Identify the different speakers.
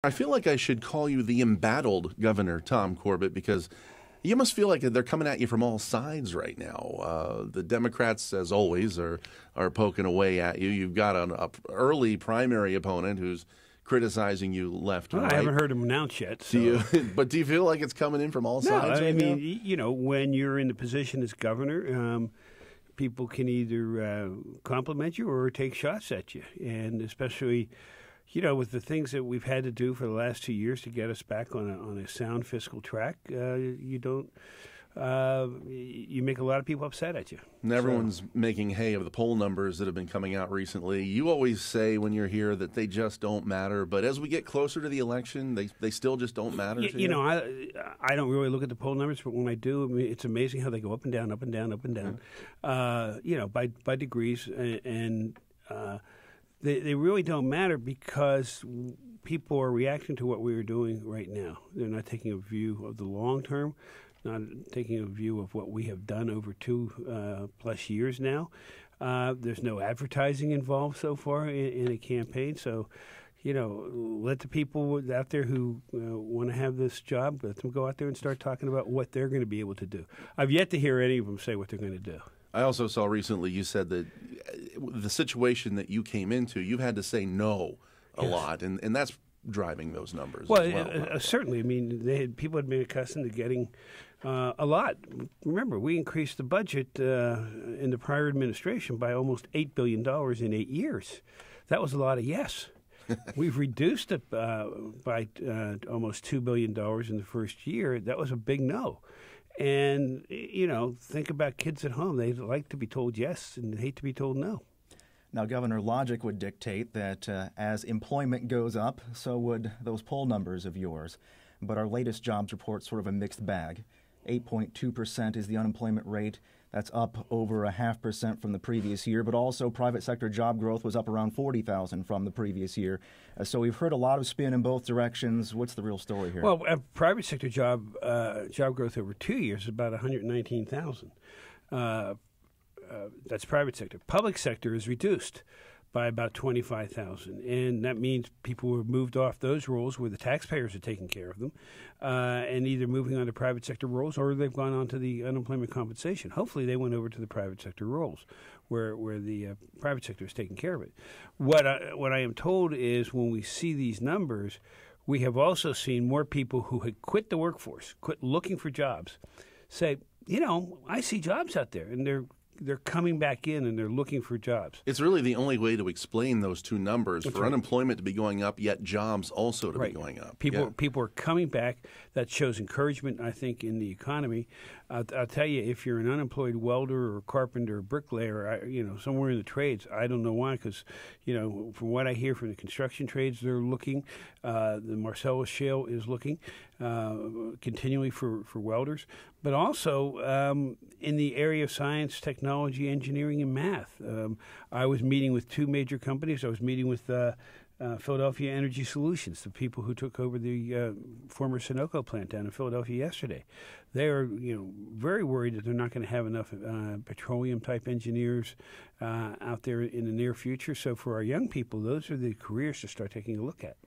Speaker 1: I feel like I should call you the embattled Governor Tom Corbett because you must feel like they're coming at you from all sides right now. The Democrats, as always, are poking away at you. You've got an early primary opponent who's criticizing you left and right.
Speaker 2: I haven't heard him announce yet. So.
Speaker 1: But do you feel like it's coming in from all sides right now?
Speaker 2: I mean, you know, when you're in the position as governor, people can either compliment you or take shots at you, and especially, you know, with the things that we've had to do for the last 2 years to get us back on a sound fiscal track, you make a lot of people upset at you.
Speaker 1: And everyone's making hay of the poll numbers that have been coming out recently. You always say when you're here that they just don't matter, but as we get closer to the election, they still just don't matter to you?
Speaker 2: You know, I don't really look at the poll numbers, but when I do, I mean, it's amazing how they go up and down, up and down, up and down, you know, by degrees, and they really don't matter because people are reacting to what we are doing right now. They're not taking a view of the long term, not taking a view of what we have done over 2+ years now. There's no advertising involved so far in a campaign. So, you know, let the people out there who want to have this job, let them go out there and start talking about what they're going to be able to do. I've yet to hear any of them say what they're going to do.
Speaker 1: I also saw recently you said that the situation that you came into, you've had to say no a lot, and that's driving those numbers.
Speaker 2: Well,
Speaker 1: as well.
Speaker 2: Certainly. I mean, people had been accustomed to getting a lot. Remember, we increased the budget in the prior administration by almost $8 billion in 8 years. That was a lot of yes. We've reduced it by almost $2 billion in the first year. That was a big no. And, you know, think about kids at home. They like to be told yes and hate to be told no.
Speaker 3: Now, Governor, logic would dictate that as employment goes up, so would those poll numbers of yours. But our latest jobs report sort of a mixed bag. 8.2% is the unemployment rate. That's up over 0.5% from the previous year, but also private sector job growth was up around 40,000 from the previous year. So we've heard a lot of spin in both directions. What's the real story here?
Speaker 2: Well, private sector job growth over 2 years is about 119,000. That's private sector. Public sector is reduced by about 25,000, and that means people were moved off those roles where the taxpayers are taking care of them, and either moving on to private sector roles or they've gone on to the unemployment compensation. Hopefully, they went over to the private sector roles where the private sector is taking care of it. What I am told is when we see these numbers, we have also seen more people who had quit the workforce, quit looking for jobs, say, you know, I see jobs out there, and they're coming back in and they're looking for jobs.
Speaker 1: It's really the only way to explain those two numbers,
Speaker 2: That's
Speaker 1: for
Speaker 2: right.
Speaker 1: Unemployment to be going up, yet jobs also to
Speaker 2: Right.
Speaker 1: be going up.
Speaker 2: People are coming back. That shows encouragement, I think, in the economy. I'll tell you, if you're an unemployed welder or carpenter or bricklayer, you know, somewhere in the trades, I don't know why, because, you know, from what I hear from the construction trades, they're looking. The Marcellus Shale is looking continually for welders, but also in the area of science, technology, engineering, and math. I was meeting with two major companies. I was meeting with Philadelphia Energy Solutions, the people who took over the former Sunoco plant down in Philadelphia yesterday. They are, you know, very worried that they're not going to have enough petroleum-type engineers out there in the near future. So for our young people, those are the careers to start taking a look at.